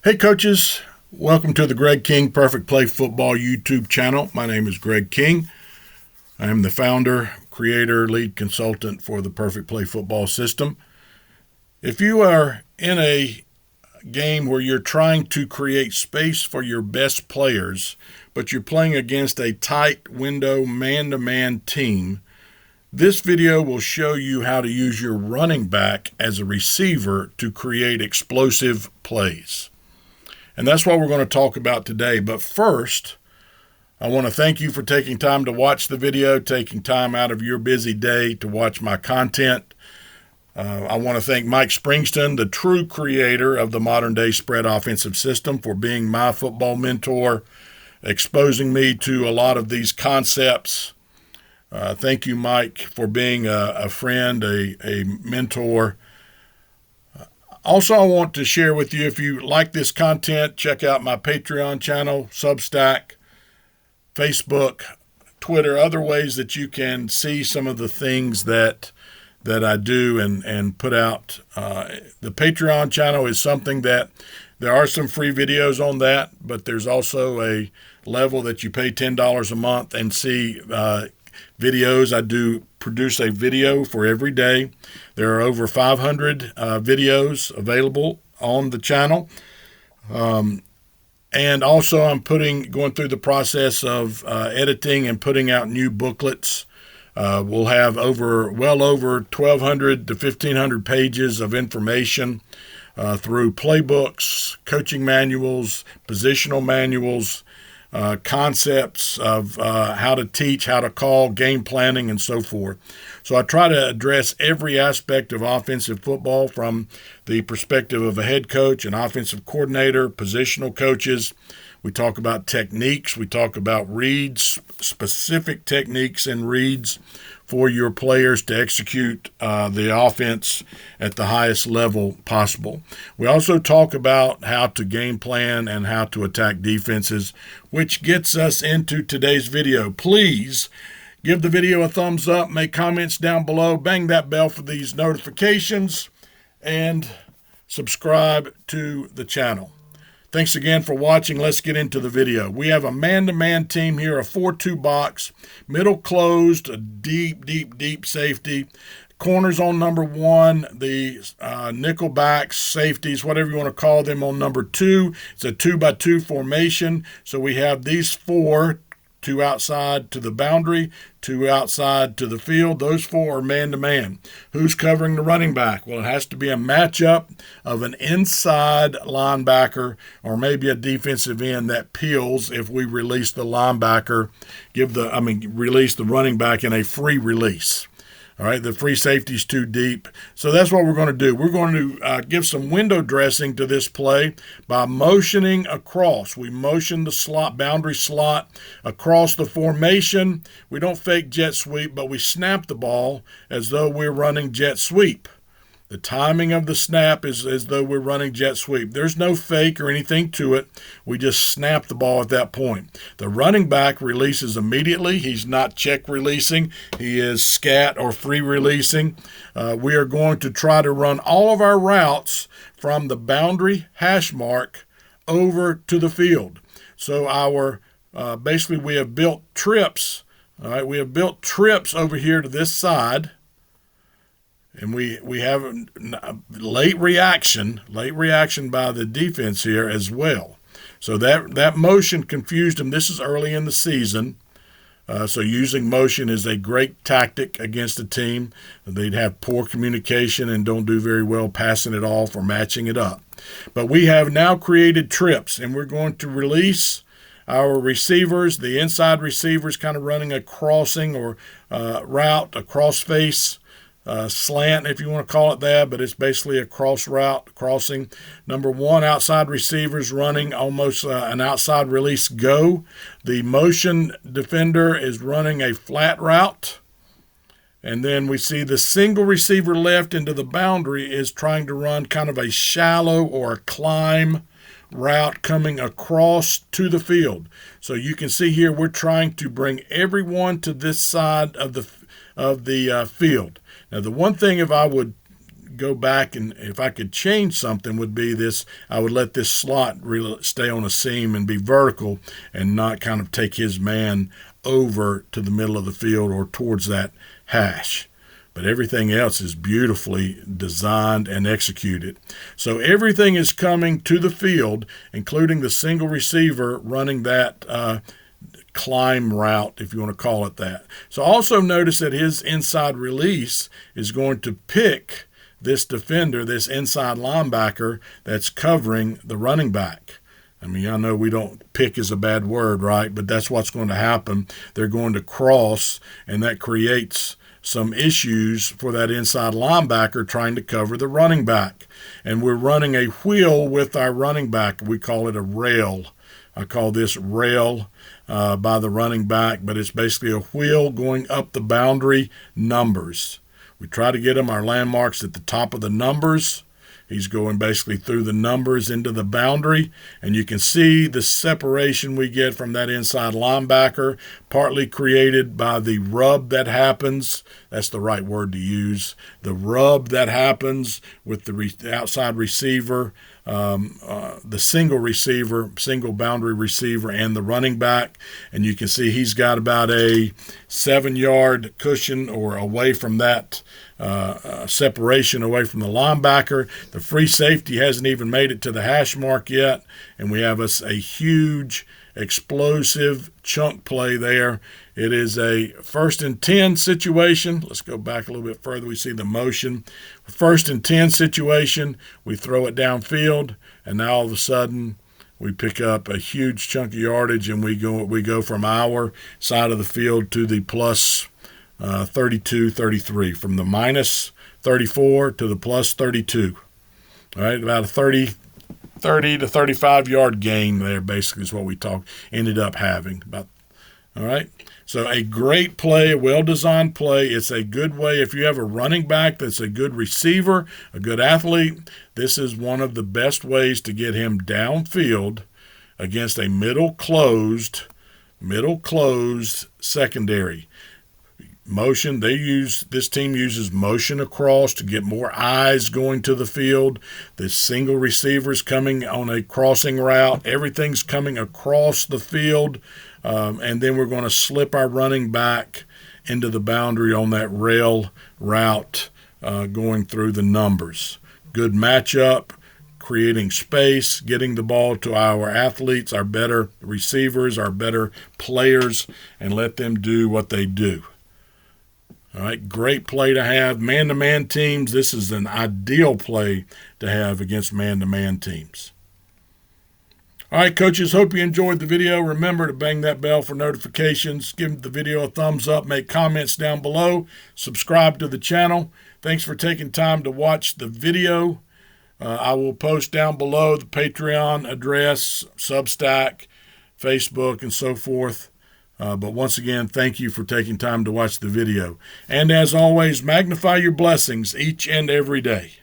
Hey coaches, welcome to the Greg King Perfect Play Football YouTube channel. My name is Greg King. I am the founder, creator, lead consultant for the Perfect Play Football system. If you are in a game where you're trying to create space for your best players, but you're playing against a tight window man-to-man team, this video will show you how to use your running back as a receiver to create explosive plays. And that's what we're going to talk about today. But first, I want to thank you for taking time to watch the video, taking time out of your busy day to watch my content. I want to thank Mike Springston, the true creator of the modern-day spread offensive system, for being my football mentor, exposing me to a lot of these concepts. Thank you, Mike, for being a friend, a mentor. Also, I want to share with you, if you like this content, check out my Patreon channel, Substack, Facebook, Twitter, other ways that you can see some of the things that I do and put out. The Patreon channel is something that there are some free videos on that, but there's also a level that you pay $10 a month and see videos. I do produce a video for every day. There are over 500 videos available on the channel. And also I'm going through the process of editing and putting out new booklets. We'll have well over 1,200 to 1,500 pages of information through playbooks, coaching manuals, positional manuals, concepts of how to teach, how to call, game planning, and so forth. So I try to address every aspect of offensive football from the perspective of a head coach, an offensive coordinator, positional coaches. We talk about techniques. We talk about reads, specific techniques and reads for your players to execute the offense at the highest level possible. We also talk about how to game plan and how to attack defenses, which gets us into today's video. Please give the video a thumbs up, make comments down below, bang that bell for these notifications, and subscribe to the channel. Thanks again for watching. Let's get into the video. We have a man-to-man team here, a 4-2 box, middle closed, a deep safety. Corners on number 1, the nickel backs, safeties, whatever you want to call them, on number 2. It's a 2-by-2 formation. So we have these 4, 2 outside to the boundary, 2 outside to the field. Those 4 are man-to-man. Who's covering the running back? Well, it has to be a matchup of an inside linebacker or maybe a defensive end that peels if we release the linebacker, release the running back in a free release. All right, the free safety is too deep. So that's what we're going to do. We're going to give some window dressing to this play by motioning across. We motion the slot, boundary slot, across the formation. We don't fake jet sweep, but we snap the ball as though we're running jet sweep. The timing of the snap is as though we're running jet sweep. There's no fake or anything to it. We just snap the ball at that point. The running back releases immediately. He's not check releasing. He is scat or free releasing. We are going to try to run all of our routes from the boundary hash mark over to the field. So basically we have built trips. All right, we have built trips over here to this side. And we have a late reaction by the defense here as well. So that motion confused them. This is early in the season. So using motion is a great tactic against a team. They'd have poor communication and don't do very well passing it off or matching it up. But we have now created trips, and we're going to release our receivers, the inside receivers, kind of running a crossing or route, a cross face. Slant, if you want to call it that, but it's basically a cross route, crossing. Number 1, outside receivers running almost an outside release go. The motion defender is running a flat route. And then we see the single receiver left into the boundary is trying to run kind of a shallow or a climb route coming across to the field. So you can see here we're trying to bring everyone to this side of the field. Now, the one thing, if I would go back and if I could change something would be this, I would let this slot really stay on a seam and be vertical and not kind of take his man over to the middle of the field or towards that hash. But everything else is beautifully designed and executed. So everything is coming to the field, including the single receiver running that climb route, if you want to call it that. So also notice that his inside release is going to pick this defender, this inside linebacker that's covering the running back. I mean, I know we don't, pick is a bad word, right? But that's what's going to happen. They're going to cross, and that creates some issues for that inside linebacker trying to cover the running back. And we're running a wheel with our running back. We call it a rail. I call this rail by the running back, but it's basically a wheel going up the boundary numbers. We try to get him our landmarks at the top of the numbers. He's going basically through the numbers into the boundary, and you can see the separation we get from that inside linebacker, partly created by the rub that happens. That's the right word to use. The rub that happens with the outside receiver, the single receiver, single boundary receiver, and the running back. And you can see he's got about a 7-yard cushion or away from that separation away from the linebacker. The free safety hasn't even made it to the hash mark yet, and we have a huge explosive chunk play there. It is a 1st and 10 situation. Let's go back a little bit further. We see the motion. 1st and 10 situation. We throw it downfield, and now all of a sudden we pick up a huge chunk of yardage, and we go from our side of the field to the plus 32, 33, from the minus 34 to the plus 32. All right, about a 30 to 35 yard gain there, basically, is what we ended up having. All right, so a great play, a well-designed play. It's a good way. If you have a running back that's a good receiver, a good athlete, this is one of the best ways to get him downfield against a middle closed secondary. Motion, this team uses motion across to get more eyes going to the field. The single receivers coming on a crossing route. Everything's coming across the field. And then we're going to slip our running back into the boundary on that rail route going through the numbers. Good matchup, creating space, getting the ball to our athletes, our better receivers, our better players, and let them do what they do. All right, great play to have. Man-to-man teams, this is an ideal play to have against man-to-man teams. All right, coaches, hope you enjoyed the video. Remember to bang that bell for notifications. Give the video a thumbs up. Make comments down below. Subscribe to the channel. Thanks for taking time to watch the video. I will post down below the Patreon address, Substack, Facebook, and so forth. But once again, thank you for taking time to watch the video. And as always, magnify your blessings each and every day.